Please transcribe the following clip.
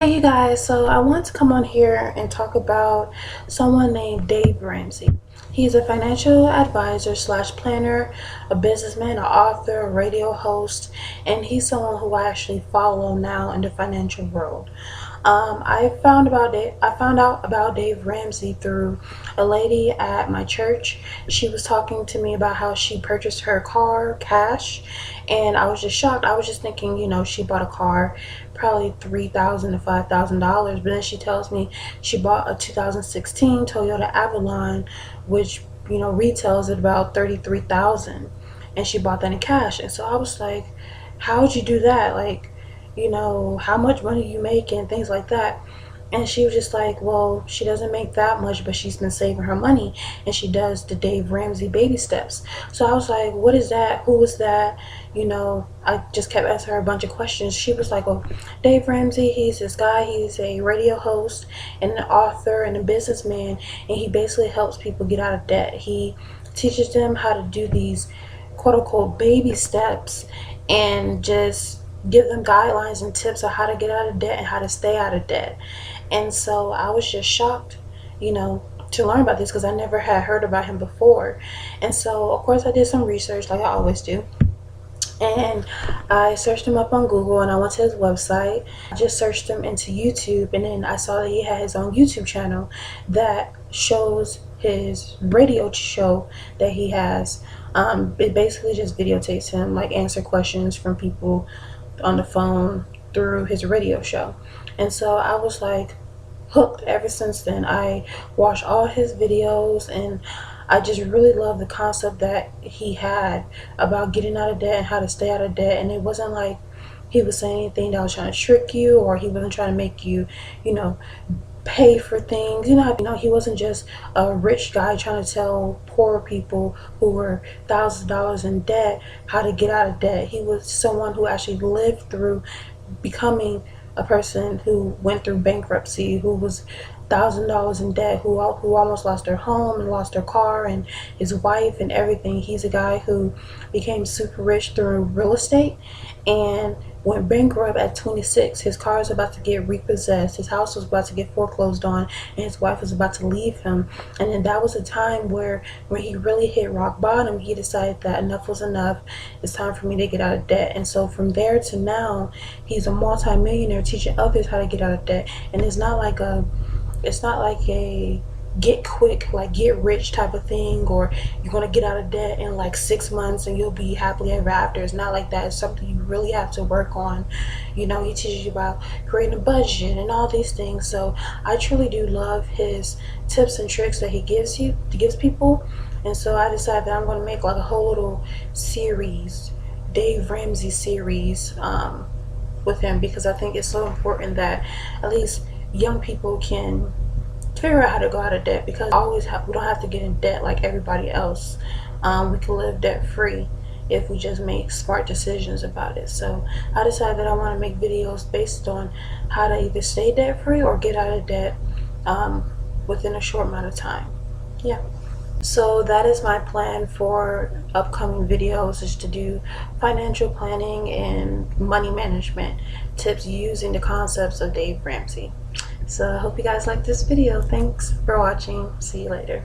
Hey you guys, so I want to come on here and talk about someone named Dave Ramsey. He's a financial advisor slash planner, a businessman, an author, a radio host, and he's someone who I actually follow now in the financial world. I found out about Dave Ramsey through a lady at my church. She was talking to me about how she purchased her car cash, and I was just shocked. I was just thinking, she bought a car probably $3,000 to $5,000, but then she tells me she bought a 2016 Toyota Avalon, which retails at about 33,000, and she bought that in cash. And so I was like, how would you do that? Like, how much money you make and things like that. And she was just like, well, she doesn't make that much, but she's been saving her money, and she does the Dave Ramsey baby steps. So I was like, what is that? Who is that? I just kept asking her a bunch of questions. She was like, well, Dave Ramsey, he's this guy. He's a radio host and an author and a businessman, and he basically helps people get out of debt. He teaches them how to do these quote unquote baby steps and just give them guidelines and tips on how to get out of debt and how to stay out of debt. And so I was just shocked, to learn about this because I never had heard about him before. And so, of course, I did some research like I always do. And I searched him up on Google, and I went to his website. I just searched him into YouTube, and then I saw that he had his own YouTube channel that shows his radio show that he has. It basically just videotapes him, like answer questions from people on the phone through his radio show. And so I was like hooked ever since then. I watched all his videos, and I just really love the concept that he had about getting out of debt and how to stay out of debt. And it wasn't like he was saying anything that was trying to trick you, or he wasn't trying to make you, pay for things. He wasn't just a rich guy trying to tell poor people who were thousands of dollars in debt how to get out of debt. He was someone who actually lived through becoming a person who went through bankruptcy, who was $1,000 in debt, who almost lost their home and lost their car and his wife and everything. He's a guy who became super rich through real estate and went bankrupt at 26. His car was about to get repossessed, his house was about to get foreclosed on, and his wife was about to leave him. And then that was a time where when he really hit rock bottom, he decided that enough was enough. It's time for me to get out of debt. And so from there to now, he's a multi-millionaire teaching others how to get out of debt. And it's not like a get quick, like get rich type of thing, or you're gonna get out of debt in like 6 months and you'll be happily ever after. It's not like that. It's something you really have to work on. He teaches you about creating a budget and all these things. So I truly do love his tips and tricks that he gives people. And so I decided that I'm going to make like a whole little series, Dave Ramsey series, with him, because I think it's so important that at least young people can figure out how to go out of debt, because we don't have to get in debt like everybody else. We can live debt free if we just make smart decisions about it. So I decided that I want to make videos based on how to either stay debt free or get out of debt within a short amount of time. Yeah. So that is my plan for upcoming videos, is to do financial planning and money management tips using the concepts of Dave Ramsey. So I hope you guys like this video. Thanks for watching. See you later.